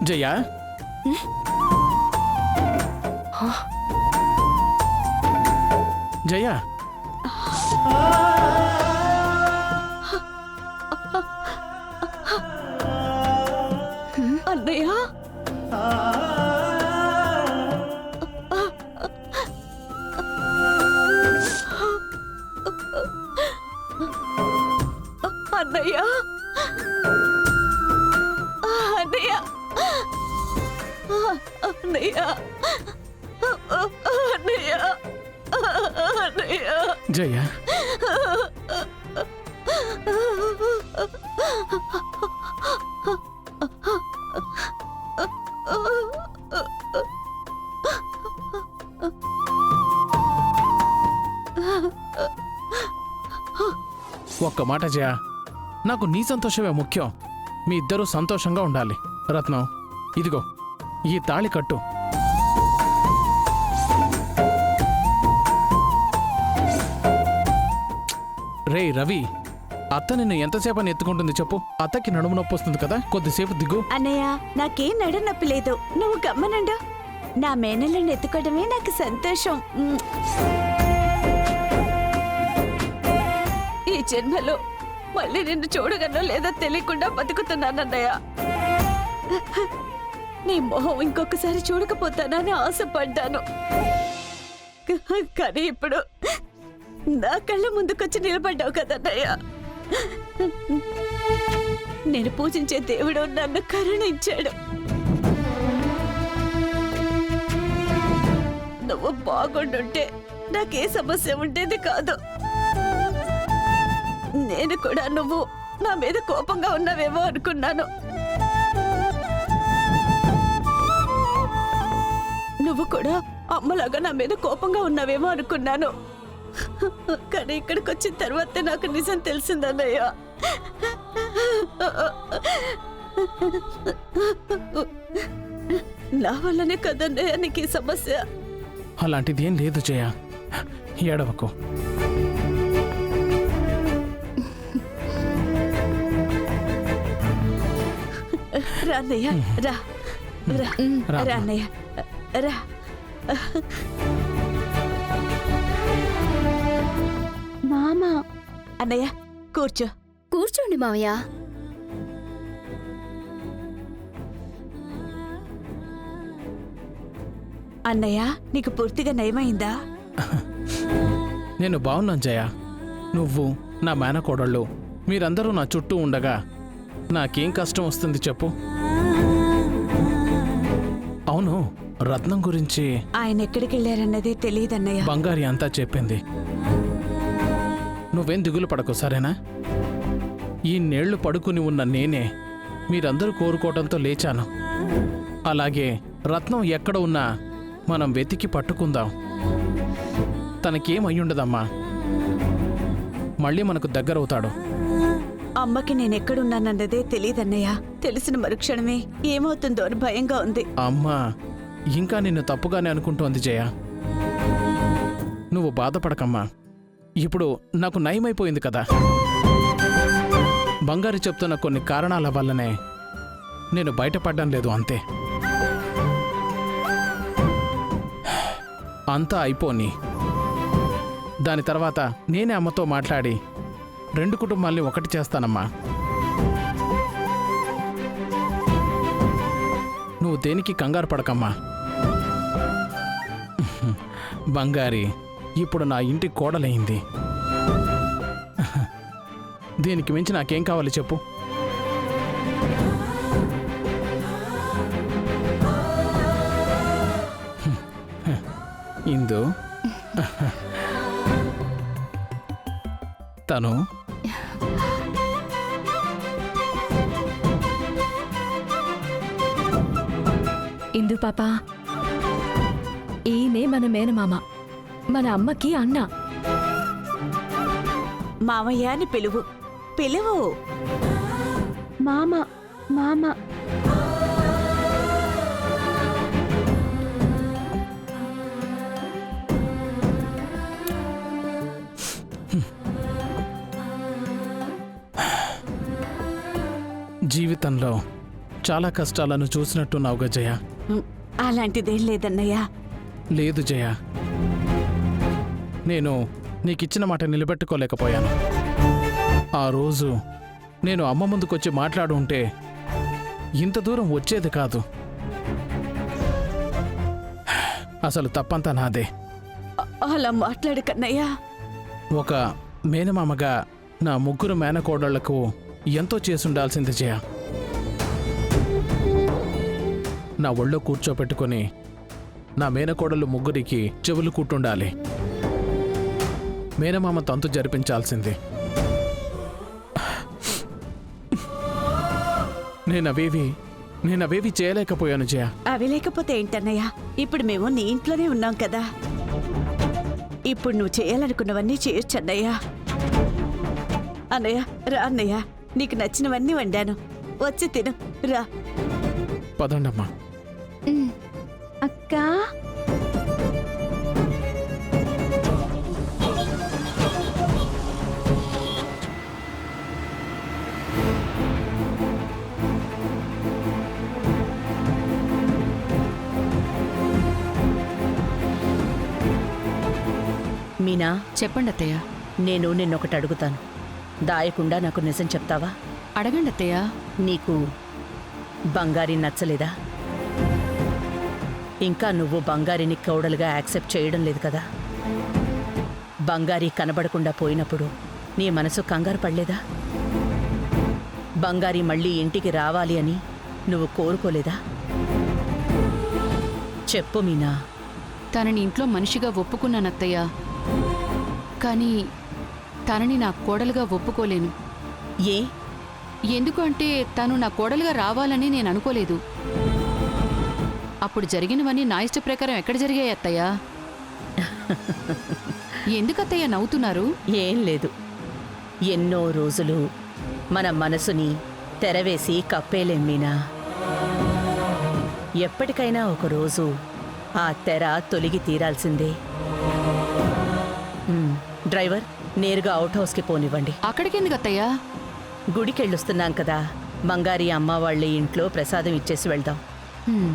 జయ జయ అన్నయ్య అన్నయ్య అన్నయ్య అన్నయ్య అన్నయ్య అన్నయ్య జయ ఒక్క మాట జయ, నాకు నీ సంతోషమే ముఖ్యం. మీ ఇద్దరూ సంతోషంగా ఉండాలి. రత్నం, ఇదిగో ఈ తాళి కట్టు. రే రవి, అత్త నిన్ను ఎంతసేపని ఎత్తుకుంటుంది చెప్పు? అత్తకి నడుము నొప్పి వస్తుంది కదా, కొద్దిసేపు దిగు. అన్నయ్య నాకేం నడు నొప్పి లేదు, నువ్వు గమ్మనండు. నా మేనల్ని ఎత్తుకోవడమే నాకు సంతోషం. ఈ జన్మలో మళ్ళీ నిన్ను చూడగనో లేదో తెలియకుండా బతుకుతున్నానన్నయ్య. నీ మొహం ఇంకొకసారి చూడకపోతానని ఆశపడ్డాను. కానీ ఇప్పుడు నా కళ్ళ ముందుకొచ్చి నిలబడ్డావు కదన్నయ్య. నేను పూజించే దేవుడు నన్ను కరుణించాడు. నువ్వు బాగుండుంటే నాకే సమస్య ఉండేది కాదు. నేను కూడా నువ్వు నా మీద కోపంగా ఉన్నావేమో అనుకున్నాను. నువ్వు కూడా అమ్మలాగా నా మీద కోపంగా ఉన్నావేమో అనుకున్నాను. కానీ ఇక్కడికి వచ్చిన తర్వాత నాకు నిజం తెలిసిందన్నయ్య. నా వల్లనే కదన్నయ్య నీకు ఈ సమస్య. అలాంటిది ఏం లేదు జయ, ఏడవకు. రాన్నయ్య రా రా రాన్నయ్య రా. మామా అన్నయ్య కూర్చో. కూర్చోండి మావయ్య. అన్నయ్య నీకు పూర్తిగా నయమైందా? నేను బాగున్నాను జయ. నువ్వు, నా మేనకోడళ్ళు, మీరందరూ నా చుట్టూ ఉండగా నాకేం కష్టం వస్తుంది చెప్పు? అవును, రత్నం గురించి ఆయన ఎక్కడికి వెళ్ళారన్నదే తెలియదన్నయ్య. బంగారి అంతా చెప్పింది. నువ్వేం దిగులు పడకు సరేనా? ఈ నేళ్లు పడుకుని ఉన్న నేనే మీరందరూ కోరుకోవడంతో లేచాను. అలాగే రత్నం ఎక్కడ ఉన్నా మనం వెతికి పట్టుకుందాం. తనకేమయ్యుండదమ్మా, మళ్ళీ మనకు దగ్గరవుతాడు. అమ్మకి నేనెక్కడున్నానన్నదే తెలియదన్నయ్య. తెలిసిన మరుక్షణమే ఏమవుతుందో అని భయంగా ఉంది. అమ్మా ఇంకా నిన్ను తప్పుగానే అనుకుంటోంది జయ. నువ్వు బాధపడకమ్మా, ఇప్పుడు నాకు నయమైపోయింది కదా. బంగారు చెప్తున్న కొన్ని కారణాల వల్లనే నేను బయటపడ్డం లేదు, అంతే. అంతా అయిపోని దాని తర్వాత నేనే అమ్మతో మాట్లాడి 2 కుటుంబాల్ని ఒకటి చేస్తానమ్మా. నువ్వు దేనికి కంగారు పడకమ్మా. బంగారి ఇప్పుడు నా ఇంటి కోడలైంది. దీనికి మించి నాకేం కావాలి చెప్పు? ఇందు తను ఇందు పాప, ఈయనే మన మేనమామ, మన అమ్మకి అన్న. మామయ్య అని పిలువు. పిలువు. మామ మామ. జీవితంలో చాలా కష్టాలను చూసినట్టున్నావుగా జయ. అలాంటిదేం లేదన్నయ్య. లేదు జయ, నేను నీకిచ్చిన మాట నిలబెట్టుకోలేకపోయాను. ఆ రోజు నేను అమ్మ ముందుకొచ్చి మాట్లాడు ఉంటే ఇంత దూరం వచ్చేది కాదు. అసలు తప్పంతా నాదే. అలా మాట్లాడకన్నయ్య. ఒక మేనమామగా నా ముగ్గురు మేనకోడళ్లకు ఎంతో చేసుండాల్సింది జయ. నా ఒళ్ళో కూర్చోపెట్టుకొని నా మేనకోడళ్ళు ముగ్గురికి చెవులు కుట్టుండాలి. మేనమామ తంతు జరిపించాల్సింది. నేనవేవి చేయలేకపోయాను జయ. అవి లేకపోతే ఏంటన్నయ్య, ఇప్పుడు మేము నీ ఇంట్లోనే ఉన్నాం కదా. ఇప్పుడు నువ్వు చేయాలనుకున్నవన్నీ చేయొచ్చు అన్నయ్య. అన్నయ్య రా అన్నయ్య, నీకు నచ్చినవన్నీ వండాను, వచ్చి తిను రా. పదండమ్మా. అక్క మీనా, చెప్పండి అత్తయ్య. నేను నిన్నొకటి అడుగుతాను, దాయకుండా నాకు నిజం చెప్తావా? అడగండి అత్తయ్య. నీకు బంగారి నచ్చలేదా? ఇంకా నువ్వు బంగారిని కౌడలుగా యాక్సెప్ట్ చేయడం లేదు కదా? బంగారి కనబడకుండా పోయినప్పుడు నీ మనసు కంగారు పడలేదా? బంగారి మళ్ళీ ఇంటికి రావాలి అని నువ్వు కోరుకోలేదా? చెప్పు మీనా. తనని ఇంట్లో మనిషిగా ఒప్పుకున్నాను అత్తయ్య, కానీ తనని నా కోడలుగా ఒప్పుకోలేను. ఏ? ఎందుకంటే తను నా కోడలుగా రావాలని నేను అనుకోలేదు. అప్పుడు జరిగినవన్నీ నా ఇష్ట ప్రకారం ఎక్కడ జరిగాయి అత్తయ్య? ఎందుకత్తయ్య నవ్వుతున్నారు? ఏం లేదు, ఎన్నో రోజులు మన మనసుని తెరవేసి కప్పేలేం మీనా. ఎప్పటికైనా ఒకరోజు ఆ తెర తొలగి తీరాల్సిందే. డ్రైవర్, నేరుగా అవుట్ హౌస్కి పోనివ్వండి. అక్కడికెందుకు అత్తయ్య? గుడికెళ్ళొస్తున్నాం కదా, బంగారి అమ్మ వాళ్ళ ఇంట్లో ప్రసాదం ఇచ్చేసి వెళ్దాం. హ్మ్.